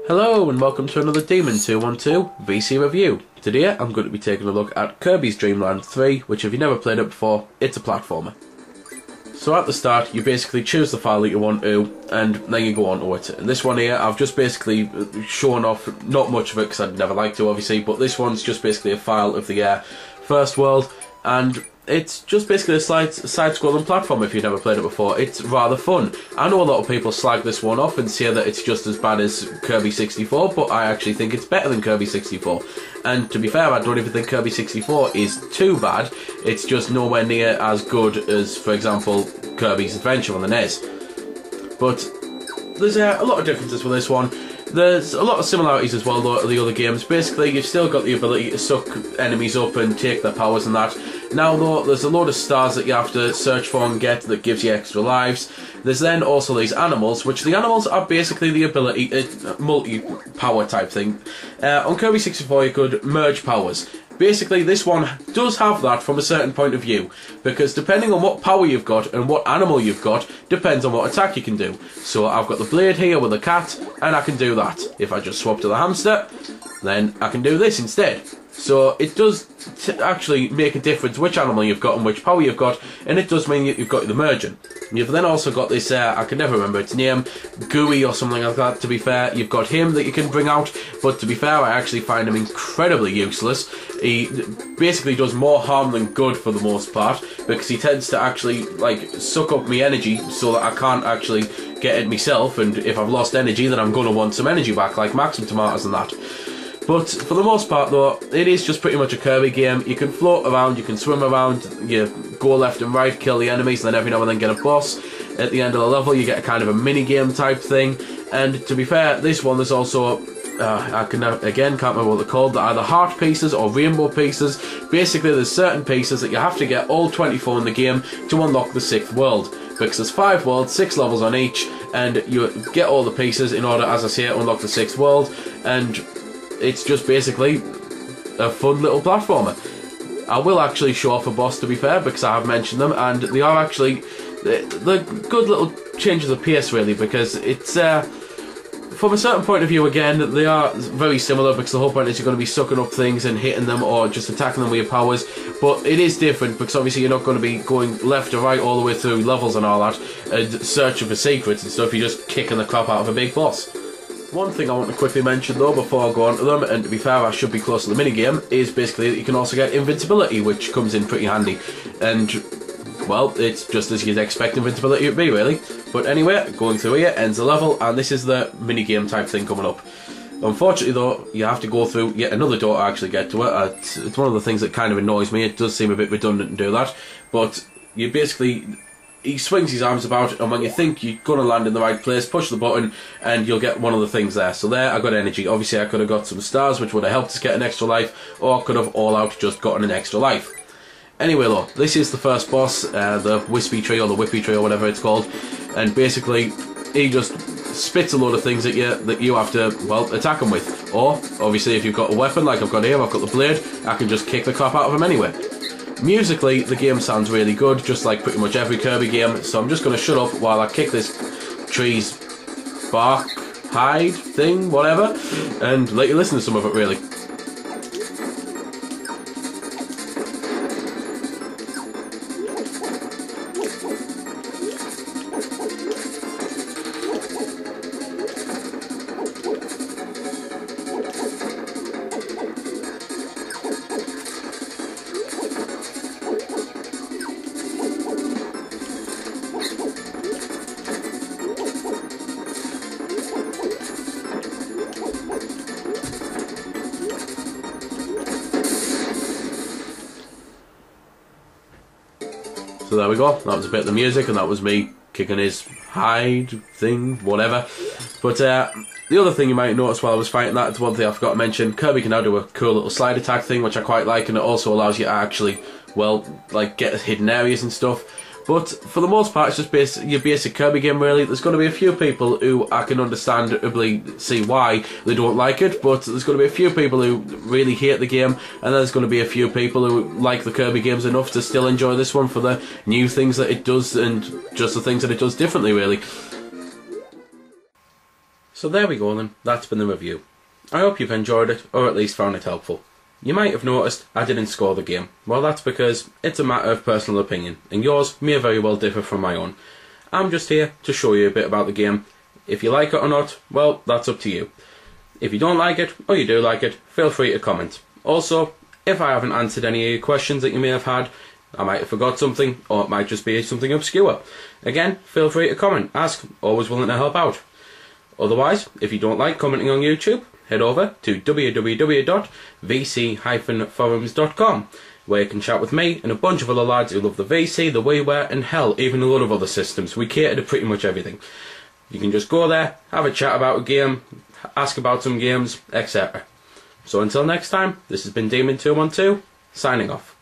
Hello and welcome to another Demon 212 VC review. Today I'm going to be taking a look at Kirby's Dream Land 3, which if you've never played it before, it's a platformer. So at the start you basically choose the file that you want to, and then you go on to it. And this one here I've just basically shown off not much of it because I'd never like to obviously, but this one's just basically a file of the first world, and it's just basically a side-scrolling platform if you've never played it before. It's rather fun. I know a lot of people slag this one off and say that it's just as bad as Kirby 64, but I actually think it's better than Kirby 64. And to be fair, I don't even think Kirby 64 is too bad. It's just nowhere near as good as, for example, Kirby's Adventure on the NES. But there's a lot of differences with this one. There's a lot of similarities as well though to the other games. Basically you've still got the ability to suck enemies up and take their powers and that. Now though, there's a load of stars that you have to search for and get that gives you extra lives. There's then also these animals, which the animals are basically the ability, multi-power type thing. On Kirby 64 you could merge powers. Basically this one does have that from a certain point of view, because depending on what power you've got and what animal you've got, depends on what attack you can do. So I've got the blade here with the cat, and I can do that. If I just swap to the hamster, then I can do this instead. So it does actually make a difference which animal you've got and which power you've got, and it does mean you've got the merging. You've then also got this, I can never remember its name, Gooey or something like that, to be fair. You've got him that you can bring out, but to be fair, I actually find him incredibly useless. He basically does more harm than good for the most part, because he tends to actually, like, suck up me energy so that I can't actually get it myself, and if I've lost energy, then I'm going to want some energy back, like Maxim Tomatoes and that. But for the most part though, it is just pretty much a Kirby game. You can float around, you can swim around, you go left and right, kill the enemies, and then every now and then get a boss. At the end of the level you get a kind of a mini-game type thing. And to be fair, this one there's also, I can't remember what they're called, they're either heart pieces or rainbow pieces. Basically there's certain pieces that you have to get all 24 in the game to unlock the 6th world. Because there's 5 worlds, 6 levels on each, and you get all the pieces in order, as I say, to unlock the 6th world. And it's just basically a fun little platformer. I will actually show off a boss, to be fair, because I have mentioned them, and they are actually they're good little changes of pace really, because it's from a certain point of view again they are very similar, because the whole point is you're going to be sucking up things and hitting them or just attacking them with your powers, but it is different because obviously you're not going to be going left or right all the way through levels and all that and searching for secrets and stuff. You're just kicking the crap out of a big boss. One thing I want to quickly mention though before I go on to them, and to be fair I should be close to the minigame, is basically that you can also get invincibility, which comes in pretty handy. And well, it's just as you'd expect invincibility to be really. But anyway, going through here ends the level, and this is the minigame type thing coming up. Unfortunately though, you have to go through yet another door to actually get to it. It's one of the things that kind of annoys me. It does seem a bit redundant to do that, but you basically, he swings his arms about, and when you think you're going to land in the right place, push the button and you'll get one of the things there. So there, I got energy. Obviously I could have got some stars, which would have helped us get an extra life, or I could have all out just gotten an extra life. Anyway though, this is the first boss, the Wispy Tree or the Whippy Tree or whatever it's called, and basically he just spits a load of things at you that you have to, well, attack him with. Or, obviously if you've got a weapon like I've got here, I've got the blade, I can just kick the crap out of him anyway. Musically, the game sounds really good, just like pretty much every Kirby game, so I'm just going to shut up while I kick this tree's bark, hide thing, whatever, and let you listen to some of it really. So there we go, that was a bit of the music, and that was me kicking his hide thing, whatever. But the other thing you might notice while I was fighting that, it's one thing I forgot to mention, Kirby can now do a cool little slide attack thing, which I quite like, and it also allows you to actually, well, like get hidden areas and stuff. But for the most part, it's just your basic Kirby game really. There's going to be a few people who I can understandably see why they don't like it, but there's going to be a few people who really hate the game, and there's going to be a few people who like the Kirby games enough to still enjoy this one for the new things that it does and just the things that it does differently really. So there we go then, that's been the review. I hope you've enjoyed it, or at least found it helpful. You might have noticed I didn't score the game. Well, that's because it's a matter of personal opinion, and yours may very well differ from my own. I'm just here to show you a bit about the game. If you like it or not, well, that's up to you. If you don't like it, or you do like it, feel free to comment. Also, if I haven't answered any of your questions that you may have had, I might have forgot something, or it might just be something obscure. Again, feel free to comment, ask, always willing to help out. Otherwise, if you don't like commenting on YouTube, head over to www.vc-forums.com, where you can chat with me and a bunch of other lads who love the VC, the WiiWare, and hell, even a lot of other systems. We cater to pretty much everything. You can just go there, have a chat about a game, ask about some games, etc. So until next time, this has been Demon212, signing off.